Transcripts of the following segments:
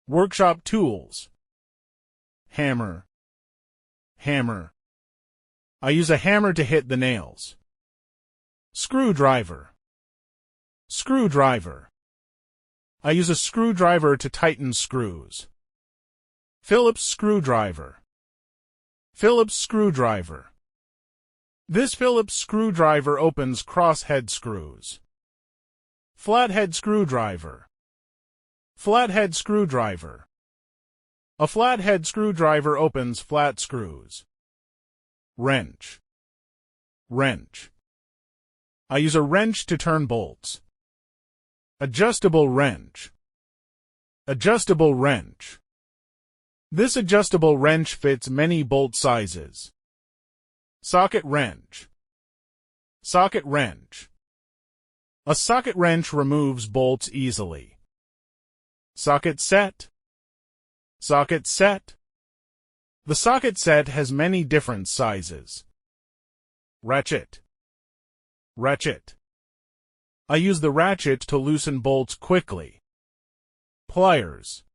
Workshop tools. Hammer. Hammer. I use a hammer to hit the nails. Screwdriver. Screwdriver. I use a screwdriver to tighten screws. Phillips screwdriver. Phillips screwdriver. This Phillips screwdriver opens crosshead screws. Flathead screwdriver. Flathead screwdriver. A flathead screwdriver opens flat screws. Wrench. Wrench. I use a wrench to turn bolts. Adjustable wrench. Adjustable wrench. This adjustable wrench fits many bolt sizes. Socket wrench. Socket wrench. A socket wrench removes bolts easily. Socket set. Socket set. The socket set has many different sizes. Ratchet. Ratchet. I use the ratchet to loosen bolts quickly. Pliers.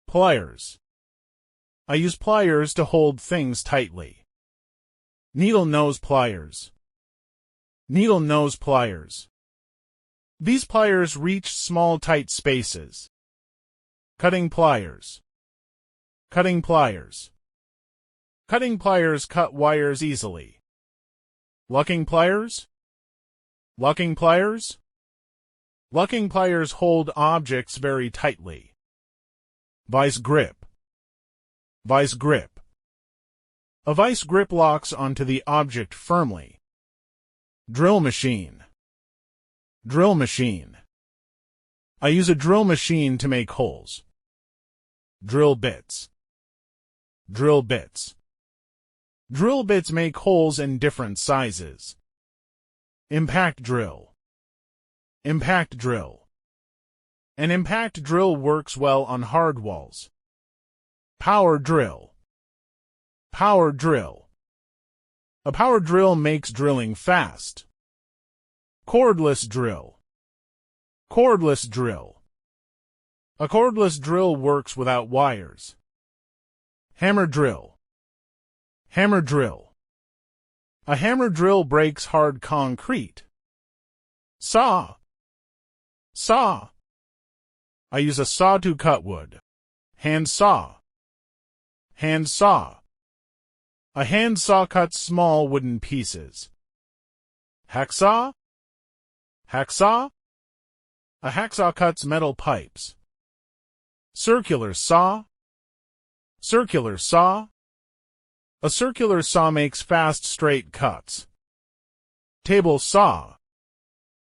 Pliers. I use pliers to hold things tightly. Needle nose pliers. Needle nose pliers. These pliers reach small tight spaces. Cutting pliers. Cutting pliers. Cutting pliers cut wires easily. Lucking pliers. Lucking pliers. Lucking pliers hold objects very tightly. Vice grip. Vice grip. A vice grip locks onto the object firmly. Drill machine. Drill machine. I use a drill machine to make holes. Drill bits. Drill bits. Drill bits make holes in different sizes. Impact drill. Impact drill. An impact drill works well on hard walls. Power drill. Power drill. A power drill makes drilling fast. Cordless drill. Cordless drill. A cordless drill works without wires. Hammer drill. Hammer drill. A hammer drill breaks hard concrete. Saw. Saw. I use a saw to cut wood. Hand saw. Hand saw. A hand saw cuts small wooden pieces. Hacksaw. Hacksaw. A hacksaw cuts metal pipes. Circular saw. Circular saw. A circular saw makes fast straight cuts. Table saw.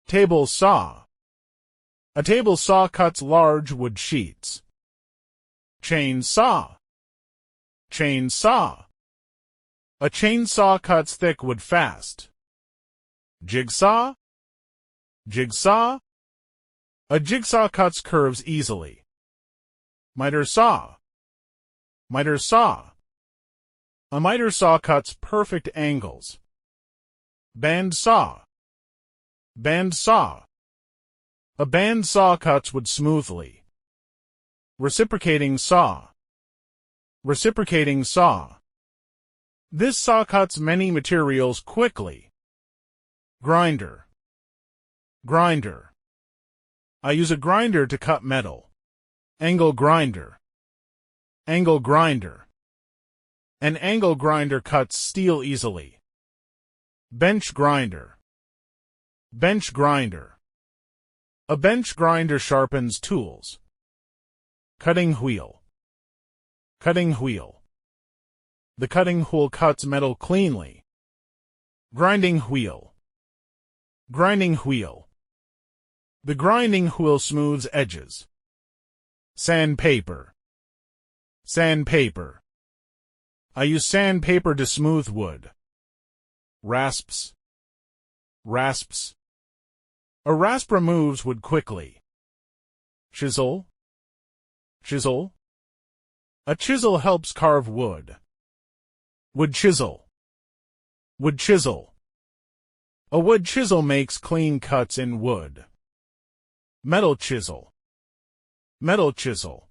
Table saw. A table saw cuts large wood sheets. Chainsaw. Chainsaw. A chainsaw cuts thick wood fast. Jigsaw. Jigsaw. A jigsaw cuts curves easily. Miter saw. Miter saw. A miter saw cuts perfect angles. Band saw. Band saw. A band saw cuts wood smoothly. Reciprocating saw. Reciprocating saw. This saw cuts many materials quickly. Grinder. Grinder. I use a grinder to cut metal. Angle grinder. Angle grinder. An angle grinder cuts steel easily. Bench grinder. Bench grinder. A bench grinder sharpens tools. Cutting wheel. Cutting wheel. The cutting wheel cuts metal cleanly. Grinding wheel. Grinding wheel. The grinding wheel smooths edges. Sandpaper. Sandpaper. I use sandpaper to smooth wood. Rasps. Rasps. A rasp removes wood quickly. Chisel. Chisel. A chisel helps carve wood. Wood chisel. Wood chisel. A wood chisel makes clean cuts in wood. Metal chisel. Metal chisel.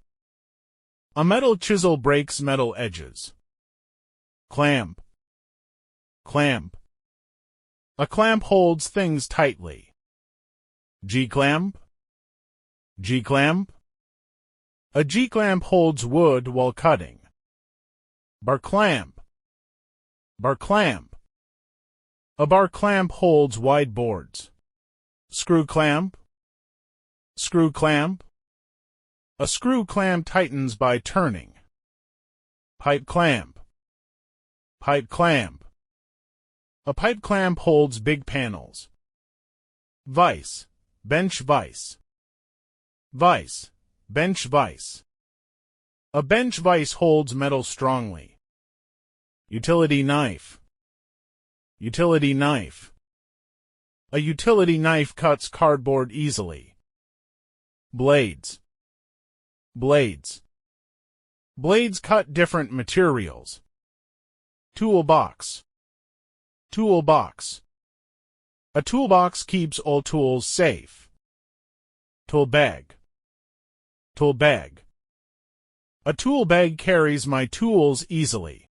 A metal chisel breaks metal edges. Clamp. Clamp. A clamp holds things tightly. G-clamp. G-clamp. A G-clamp holds wood while cutting. Bar clamp. Bar clamp. A bar clamp holds wide boards. Screw clamp. Screw clamp. A screw clamp tightens by turning. Pipe clamp. Pipe clamp. A pipe clamp holds big panels. Vise. Bench vise. Vise. Bench vise. A bench vise holds metal strongly. Utility knife. Utility knife. A utility knife cuts cardboard easily. Blades. Blades. Blades cut different materials. Toolbox. Toolbox. A toolbox keeps all tools safe. Tool bag. Tool bag. A tool bag carries my tools easily.